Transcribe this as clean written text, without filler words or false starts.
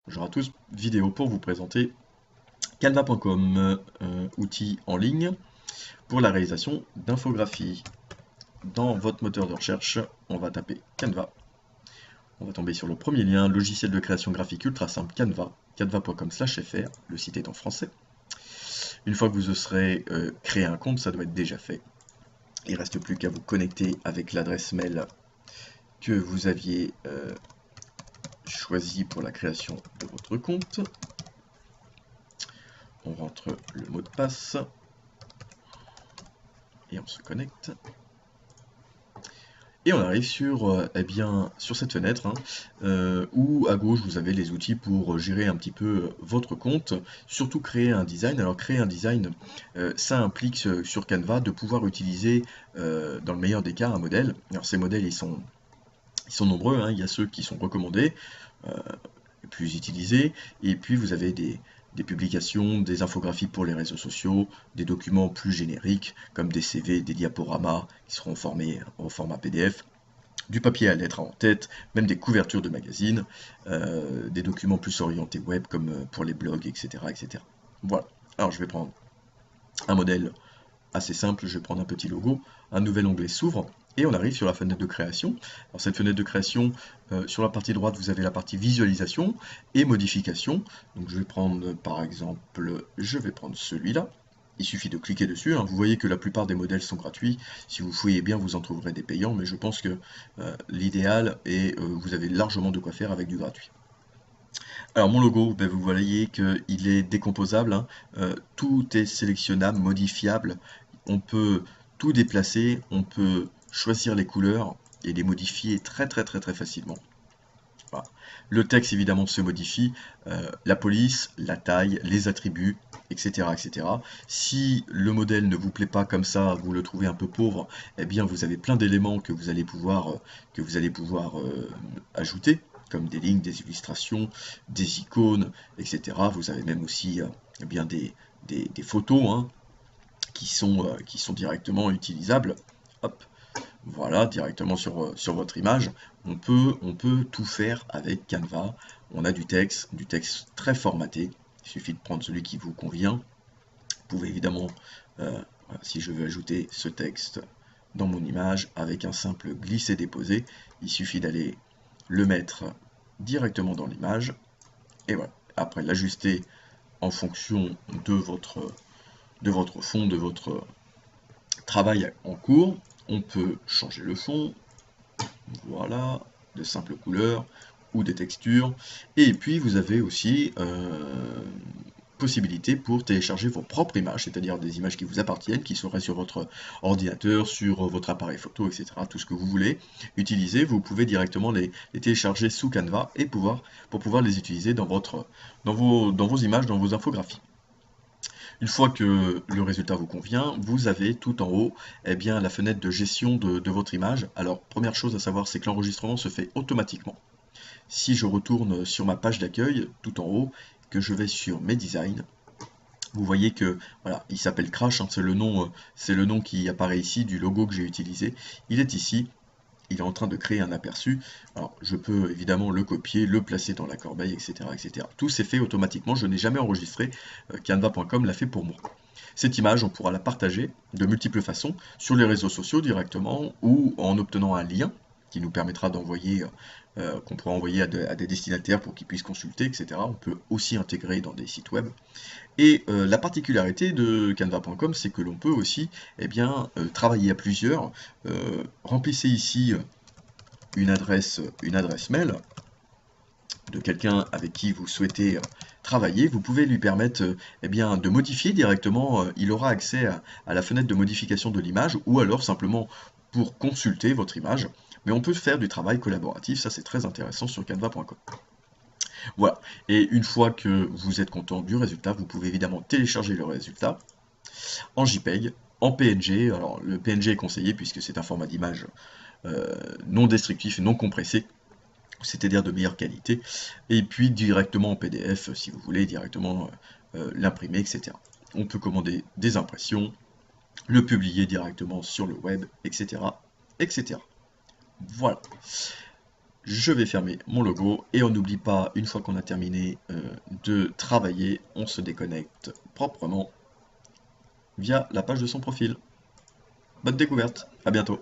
Bonjour à tous, vidéo pour vous présenter canva.com, outil en ligne pour la réalisation d'infographies. Dans votre moteur de recherche, on va taper Canva. On va tomber sur le premier lien, logiciel de création graphique ultra simple Canva, canva.com/fr, le site est en français. Une fois que vous aurez créé un compte, ça doit être déjà fait. Il ne reste plus qu'à vous connecter avec l'adresse mail que vous aviez choisie pour la création de votre compte. On rentre le mot de passe et on se connecte. Et on arrive sur, sur cette fenêtre où à gauche vous avez les outils pour gérer un petit peu votre compte, surtout créer un design. Alors créer un design, ça implique sur Canva de pouvoir utiliser dans le meilleur des cas un modèle. Alors ces modèles ils sont nombreux, il y a ceux qui sont recommandés, les plus utilisés, et puis vous avez des publications, des infographies pour les réseaux sociaux, des documents plus génériques comme des CV, des diaporamas qui seront formés au format PDF, du papier à lettres en tête, même des couvertures de magazines, des documents plus orientés web comme pour les blogs, etc., etc. Voilà. Alors je vais prendre un modèle assez simple, je vais prendre un petit logo, un nouvel onglet s'ouvre, et on arrive sur la fenêtre de création. Alors cette fenêtre de création, sur la partie droite, vous avez la partie visualisation et modification. Donc je vais prendre par exemple, je vais prendre celui-là. Il suffit de cliquer dessus. Vous voyez que la plupart des modèles sont gratuits. Si vous fouillez bien, vous en trouverez des payants, mais je pense que l'idéal est vous avez largement de quoi faire avec du gratuit. Alors mon logo, vous voyez qu'il est décomposable, tout est sélectionnable, modifiable, on peut tout déplacer, on peut choisir les couleurs et les modifier très facilement. Voilà. Le texte évidemment se modifie, la police, la taille, les attributs, etc., etc. Si le modèle ne vous plaît pas comme ça, vous le trouvez un peu pauvre, eh bien vous avez plein d'éléments que vous allez pouvoir ajouter, comme des lignes, des illustrations, des icônes, etc. Vous avez même aussi des photos qui sont directement utilisables. Hop, voilà, directement sur votre image. On peut tout faire avec Canva. On a du texte très formaté. Il suffit de prendre celui qui vous convient. Vous pouvez évidemment, voilà, si je veux ajouter ce texte dans mon image avec un simple glisser-déposer, il suffit d'aller le mettre directement dans l'image. Et voilà. Après, l'ajuster en fonction de votre fond, de votre travail en cours. On peut changer le fond, voilà, de simples couleurs ou des textures. Et puis vous avez aussi possibilité pour télécharger vos propres images, c'est-à-dire des images qui vous appartiennent, qui seraient sur votre ordinateur, sur votre appareil photo, etc. Tout ce que vous voulez utiliser, vous pouvez directement les télécharger sous Canva et pour pouvoir les utiliser dans vos images, dans vos infographies. Une fois que le résultat vous convient, vous avez tout en haut la fenêtre de gestion de votre image. Alors, première chose à savoir, c'est que l'enregistrement se fait automatiquement. Si je retourne sur ma page d'accueil, tout en haut, que je vais sur mes designs, vous voyez que voilà, il s'appelle Crash, c'est le nom qui apparaît ici du logo que j'ai utilisé. Il est ici. Il est en train de créer un aperçu. Alors, je peux évidemment le copier, le placer dans la corbeille, etc. etc. Tout s'est fait automatiquement, je n'ai jamais enregistré, canva.com l'a fait pour moi. Cette image, on pourra la partager de multiples façons, sur les réseaux sociaux directement, ou en obtenant un lien qui nous permettra d'envoyer, qu'on pourra envoyer à des destinataires pour qu'ils puissent consulter, etc. On peut aussi intégrer dans des sites web. Et la particularité de canva.com, c'est que l'on peut aussi travailler à plusieurs. Remplissez ici une adresse mail de quelqu'un avec qui vous souhaitez travailler. Vous pouvez lui permettre de modifier directement. Il aura accès à la fenêtre de modification de l'image, ou alors simplement pour consulter votre image. Mais on peut faire du travail collaboratif, ça c'est très intéressant sur canva.com. Voilà, et une fois que vous êtes content du résultat, vous pouvez évidemment télécharger le résultat en JPEG, en PNG. Alors le PNG est conseillé puisque c'est un format d'image non destructif et non compressé, c'est-à-dire de meilleure qualité, et puis directement en PDF si vous voulez directement l'imprimer, etc. On peut commander des impressions, le publier directement sur le web, etc. etc. Voilà. je vais fermer mon logo et on n'oublie pas, une fois qu'on a terminé de travailler, on se déconnecte proprement via la page de son profil. Bonne découverte, à bientôt.